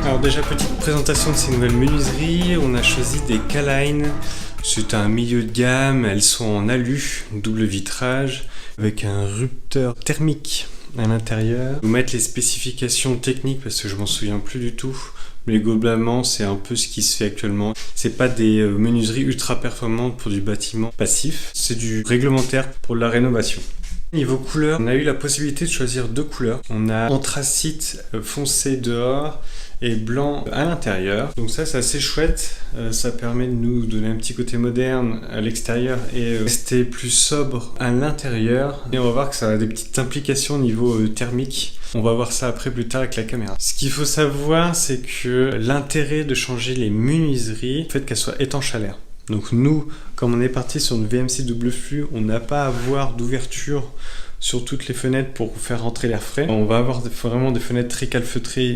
Alors déjà, petite présentation de ces nouvelles menuiseries. On a choisi des K-Line. C'est un milieu de gamme, elles sont en alu, double vitrage, avec un rupteur thermique à l'intérieur. Je vais vous mettre les spécifications techniques parce que je m'en souviens plus du tout. Mais globalement, c'est un peu ce qui se fait actuellement. C'est pas des menuiseries ultra performantes pour du bâtiment passif. C'est du réglementaire pour la rénovation. Niveau couleur, on a eu la possibilité de choisir deux couleurs. On a anthracite foncé dehors et blanc à l'intérieur. Donc ça, c'est assez chouette. Ça permet de nous donner un petit côté moderne à l'extérieur et rester plus sobre à l'intérieur. Et on va voir que ça a des petites implications au niveau thermique. On va voir ça après plus tard avec la caméra. Ce qu'il faut savoir, c'est que l'intérêt de changer les menuiseries, le fait qu'elles soient étanches à l'air. Donc nous, comme on est parti sur une VMC double flux, on n'a pas à avoir d'ouverture sur toutes les fenêtres pour faire rentrer l'air frais. On va avoir vraiment des fenêtres très calfeutrées